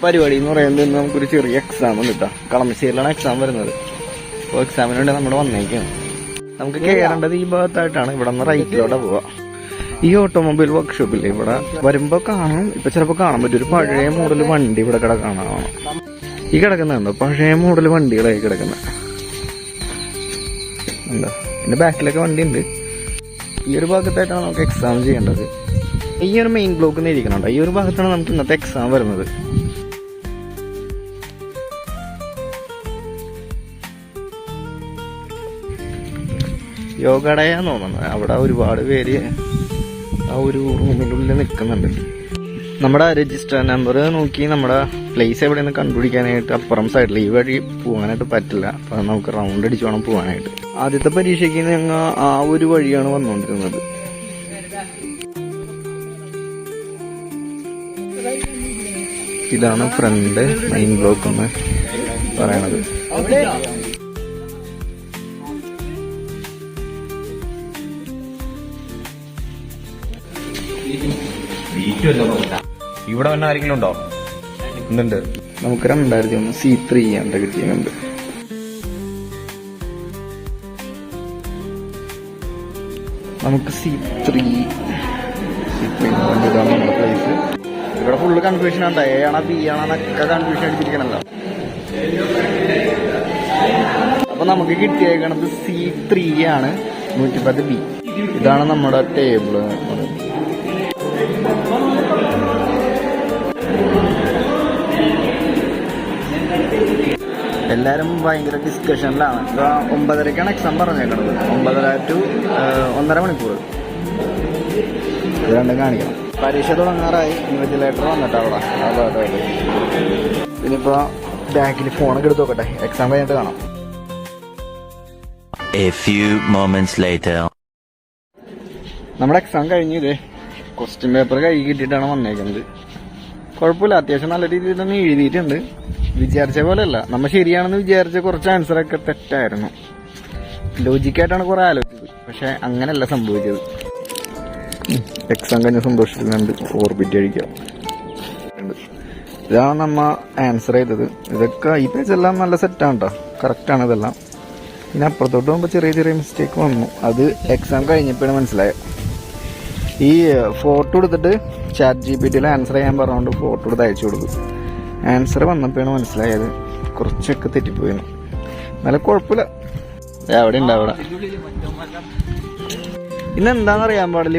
പരിപാടി എന്ന് പറയുന്നത് നമുക്കൊരു ചെറിയ എക്സാം ഉണ്ട് കേട്ടോ. കളമശ്ശേരിയിലാണ് എക്സാം വരുന്നത്. അപ്പോൾ എക്സാമിന് വേണ്ടി നമ്മൾ വന്നേക്കാണ്. നമുക്ക് കയറേണ്ടത് ഈ ഭാഗത്തായിട്ടാണ്. ഇവിടെ നിന്ന് റൈറ്റിലോട്ട് പോവാ. ഈ ഓട്ടോമൊബൈൽ വർക്ക്ഷോപ്പില്ലേ, ഇവിടെ വരുമ്പോൾ കാണും, ഇപ്പൊ ചിലപ്പോൾ കാണാൻ പറ്റും, ഒരു പഴയ മോഡൽ വണ്ടി ഇവിടെ കാണാം. ഈ കിടക്കുന്നുണ്ടോ പഴയ മോഡൽ വണ്ടികളായി കിടക്കുന്നത് എന്താ. എൻ്റെ ബാക്കിലൊക്കെ വണ്ടി ഉണ്ട്. ഈ ഒരു ഭാഗത്തായിട്ടാണ് നമുക്ക് എക്സാം ചെയ്യേണ്ടത്. ഈ ഒരു മെയിൻ ബ്ലോക്ക് ഇരിക്കുന്നുണ്ട്. ഈ ഒരു ഭാഗത്താണ് നമുക്ക് ഇന്നത്തെ എക്സാം വരുന്നത്. യോഗടയാന്ന് തോന്നുന്നത്. അവിടെ ഒരുപാട് പേര് ആ ഒരു റൂമിൻ്റെ ഉള്ളിൽ നിൽക്കുന്നുണ്ട്. നമ്മുടെ രജിസ്റ്റർ നമ്പർ നോക്കി നമ്മുടെ പ്ലേസ് എവിടെയെന്ന് കണ്ടുപിടിക്കാനായിട്ട് അപ്പുറം സൈഡിൽ ഈ വഴി പോകാനായിട്ട് പറ്റില്ല. അപ്പം നമുക്ക് റൗണ്ട് അടിച്ച് വേണം പോകാനായിട്ട്. ആദ്യത്തെ പരീക്ഷയ്ക്ക് ഞങ്ങൾ ആ ഒരു വഴിയാണ് വന്നുകൊണ്ടിരുന്നത്. ഇതാണ് ഫ്രണ്ട് മെയിൻ ബ്ലോക്ക് എന്ന് പറയണത്. ഇവിടെ വന്ന ആരെങ്കിലും ഉണ്ടോ? എന്തുണ്ട്? നമുക്ക് 2001 C3 ആണ് കിട്ടിയുണ്ട്. നമുക്ക് C3 ഇതാണ് നമ്മുടെ പ്ലേസ്. ഇവിടെ ഫുള്ള് കൺഫ്യൂഷൻ ആണ്. എ ആണോ ബി ആണോന്നൊക്കെ കൺഫ്യൂഷൻ അടിച്ചിരിക്കണല്ലോ. അപ്പൊ നമുക്ക് കിട്ടിയേക്കണത് C3 ആണ്, 110B. ഇതാണ് നമ്മുടെ ടേബിള്. എല്ലാവരും ഭയങ്കര ഡിസ്കഷനിലാണ്. 9:30 എക്സാം പറഞ്ഞേക്കണത്. 9:30 to 1.5 മണിക്കൂർ ഇത് രണ്ടും കാണിക്കണം. പരീക്ഷ തുടങ്ങാറായി. ഇൻവിജിലേറ്റർ വന്നിട്ട് അവിടെ അതെ. ഇനിയിപ്പോ ബാക്കിൽ ഫോണൊക്കെ എടുത്ത് നോക്കട്ടെ. എക്സാം കഴിഞ്ഞിട്ട് കാണാം. നമ്മുടെ എക്സാം കഴിഞ്ഞത് ക്വസ്റ്റ്യൻ പേപ്പർ കൈ കിട്ടിയിട്ടാണ് വന്നേക്കുന്നത്. കുഴപ്പമില്ല, അത്യാവശ്യം നല്ല രീതിയിൽ തന്നെ എഴുതിയിട്ടുണ്ട്. വിചാരിച്ച പോലെയല്ല. നമ്മൾ ശരിയാണെന്ന് വിചാരിച്ച കുറച്ച് ആൻസറൊക്കെ തെറ്റായിരുന്നു. ലോജിക്കായിട്ടാണ് കുറെ ആലോചിച്ചത്, പക്ഷെ അങ്ങനെയല്ല സംഭവിച്ചത്. എക്സാം കഴിഞ്ഞ സന്തോഷത്തിലുണ്ട് ഓർബിറ്റ് അടിക്കാം. ഇതാണ് നമ്മ ആൻസർ ചെയ്തത്. ഇതൊക്കെ ഈ പേജെല്ലാം നല്ല സെറ്റാണ് കേട്ടോ, കറക്റ്റാണ് ഇതെല്ലാം. പിന്നെ അപ്പുറത്തോട്ട് പോകുമ്പോൾ ചെറിയ മിസ്റ്റേക്ക് വന്നു. അത് എക്സാം കഴിഞ്ഞപ്പോഴാണ് മനസ്സിലായത്. ഈ ഫോട്ടോ എടുത്തിട്ട് ChatGPT ആൻസർ ചെയ്യാൻ പറഞ്ഞുകൊണ്ട് ഫോട്ടോ എടുത്ത് അയച്ചു കൊടുത്തു. ആൻസർ വന്നപ്പോഴാണ് മനസ്സിലായത് കുറച്ചൊക്കെ തെറ്റിപ്പോയിരുന്നു. നല്ല കുഴപ്പമില്ല. അവിടെ ഉണ്ട് അവിടെ. ഇന്നെന്താണെന്നറിയാൻ പാടില്ല.